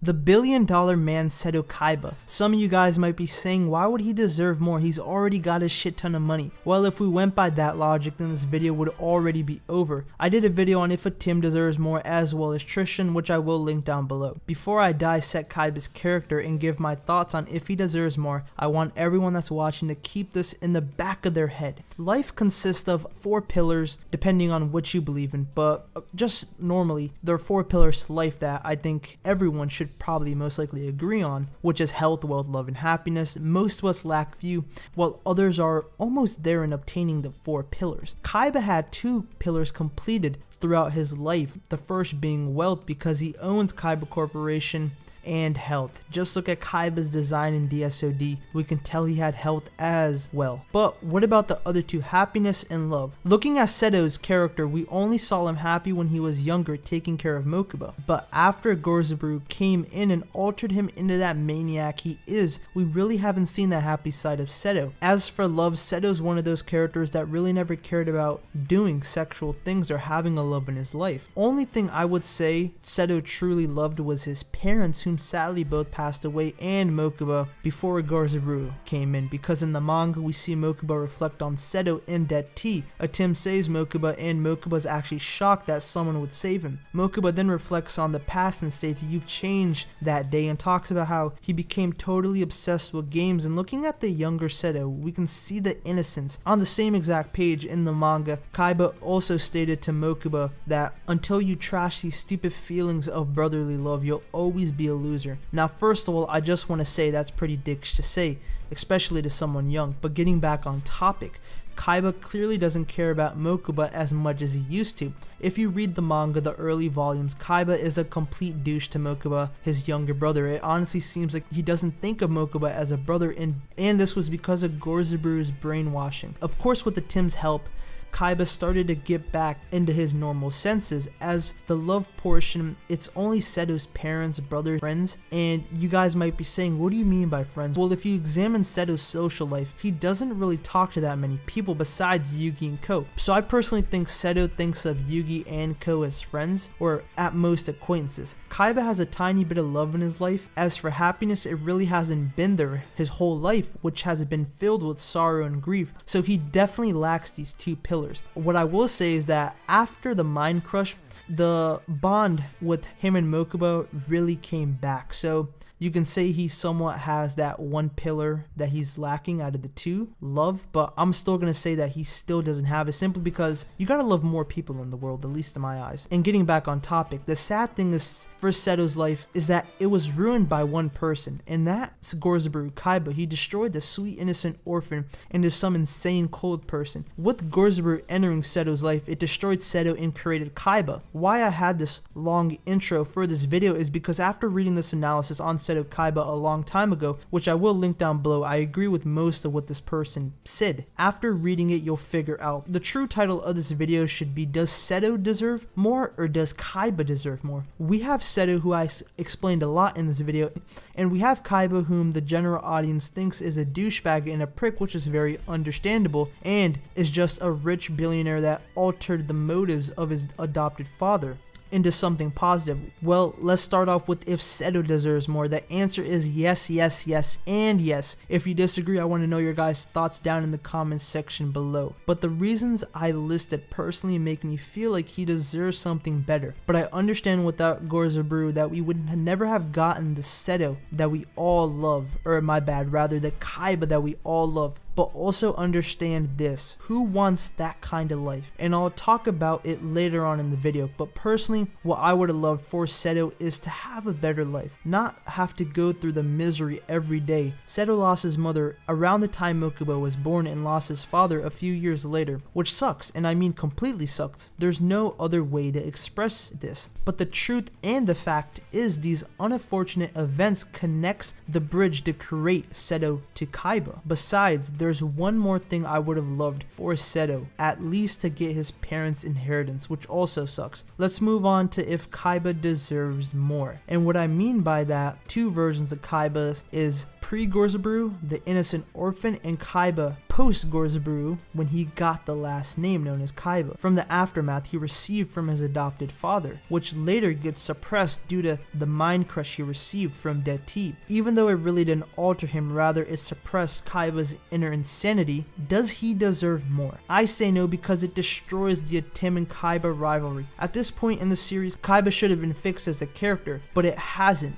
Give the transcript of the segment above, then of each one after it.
The $1 billion man Seto Kaiba. Some of you guys might be saying, why would he deserve more? He's already got a shit ton of money. Well, if we went by that logic, then this video would already be over. I did a video on if a Tim deserves more as well as Tristan, which I will link down below. Before I dissect Kaiba's character and give my thoughts on if he deserves more, I want everyone that's watching to keep this in the back of their head. Life consists of 4 pillars, depending on what you believe in, but just normally, there are 4 pillars to life that I think everyone should probably most likely agree on, which is health, wealth, love, and happiness. Most of us lack few, while others are almost there in obtaining the 4 pillars. Kaiba had 2 pillars completed throughout his life, the first being wealth because he owns Kaiba Corporation, and health. Just look at Kaiba's design in DSOD, we can tell he had health as well. But what about the other 2, happiness and love? Looking at Seto's character, we only saw him happy when he was younger taking care of Mokuba, but after Gorzaburu came in and altered him into that maniac he is, we really haven't seen that happy side of Seto. As for love, Seto's one of those characters that really never cared about doing sexual things or having a love in his life. Only thing I would say Seto truly loved was his parents, whom sadly both passed away, and Mokuba before Gorzaburu came in, because in the manga we see Mokuba reflect on Seto in Det T. A Tim saves Mokuba and Mokuba's actually shocked that someone would save him. Mokuba then reflects on the past and states, "You've changed that day," and talks about how he became totally obsessed with games. And looking at the younger Seto, we can see the innocence. On the same exact page in the manga, Kaiba also stated to Mokuba that until you trash these stupid feelings of brotherly love, you'll always be a loser. Now, first of all, I just want to say that's pretty dickish to say, especially to someone young. But getting back on topic, Kaiba clearly doesn't care about Mokuba as much as he used to. If you read the manga, the early volumes, Kaiba is a complete douche to Mokuba, his younger brother. It honestly seems like he doesn't think of Mokuba as a brother, and this was because of Gorzaburu's brainwashing. Of course, with the Tim's help, Kaiba started to get back into his normal senses. As the love portion, it's only Seto's parents, brothers, friends, and you guys might be saying, what do you mean by friends? Well, if you examine Seto's social life, he doesn't really talk to that many people besides Yugi and Ko. So I personally think Seto thinks of Yugi and Ko as friends, or at most acquaintances. Kaiba has a tiny bit of love in his life. As for happiness, it really hasn't been there his whole life, which has been filled with sorrow and grief, so he definitely lacks these 2 pillars. What I will say is that after the mind crush, the bond with him and Mokuba really came back. So you can say he somewhat has that 1 pillar that he's lacking out of the 2, love, but I'm still going to say that he still doesn't have it, simply because you gotta love more people in the world, at least in my eyes. And getting back on topic, the sad thing is for Seto's life is that it was ruined by 1 person, and that's Gorzaburu Kaiba. He destroyed the sweet innocent orphan into some insane cold person. With Gorzaburu entering Seto's life, it destroyed Seto and created Kaiba. Why I had this long intro for this video is because after reading this analysis on Seto Kaiba a long time ago, which I will link down below, I agree with most of what this person said. After reading it, you'll figure out. The true title of this video should be, does Seto deserve more or does Kaiba deserve more? We have Seto, who I explained a lot in this video, and we have Kaiba, whom the general audience thinks is a douchebag and a prick, which is very understandable, and is just a rich billionaire that altered the motives of his adopted father into something positive. Well, let's start off with if Seto deserves more. The answer is yes, yes, yes, and yes. If you disagree, I want to know your guys' thoughts down in the comments section below. But the reasons I listed personally make me feel like he deserves something better. But I understand without Gorzaburu that we would never have gotten the Seto that we all love, or my bad, rather the Kaiba that we all love. But also understand this, who wants that kind of life? And I'll talk about it later on in the video, but personally, what I would have loved for Seto is to have a better life, not have to go through the misery every day. Seto lost his mother around the time Mokuba was born and lost his father a few years later, which sucks, and I mean completely sucks. There's no other way to express this. But the truth and the fact is these unfortunate events connects the bridge to create Seto to Kaiba. Besides, there's one more thing I would have loved for Seto, at least to get his parents' inheritance, which also sucks. Let's move on to if Kaiba deserves more. And what I mean by that, 2 versions of Kaiba is pre-Gorzaburu, the innocent orphan, and Kaiba post-Gorzaburu when he got the last name known as Kaiba from the aftermath he received from his adopted father, which later gets suppressed due to the mind crush he received from Detib. Even though it really didn't alter him, rather it suppressed Kaiba's inner insanity, does he deserve more? I say no, because it destroys the Atim and Kaiba rivalry. At this point in the series, Kaiba should have been fixed as a character, but it hasn't,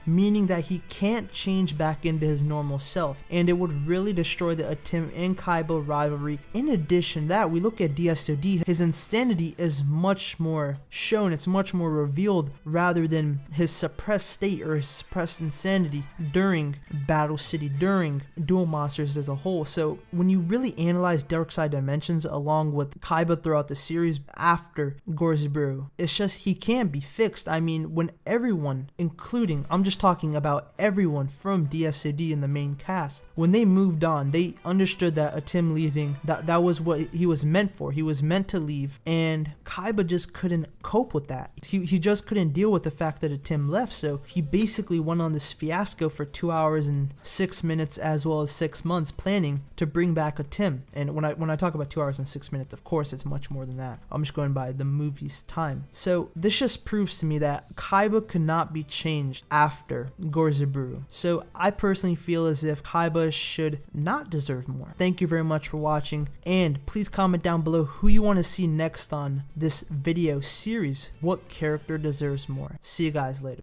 meaning that he can't change back into his normal self, and it would really destroy the Atim and Kaiba rivalry. In addition to that, we look at DSOD, his insanity is much more shown, it's much more revealed rather than his suppressed state or his suppressed insanity during Battle City, during Duel Monsters as a whole. So when you really analyze Dark Side Dimensions along with Kaiba throughout the series after Gorzaburu, it's just he can't be fixed. I mean, when everyone, including, I'm just talking about everyone from DSOD in the main cast, when they moved on, they understood that Atim leaving, that was what he was meant for. He was meant to leave, and Kaiba just couldn't cope with that. He just couldn't deal with the fact that Atim left, so he basically went on this fiasco for 2 hours and 6 minutes as well as 6 months planning to bring back Atim. And when I talk about 2 hours and 6 minutes, of course it's much more than that. I'm just going by the movie's time. So this just proves to me that Kaiba could not be changed after Gorzaburu. So I personally feel as if Kaiba should not deserve more. Thank you very much for watching, and please comment down below who you want to see next on this video series. What character deserves more? See you guys later.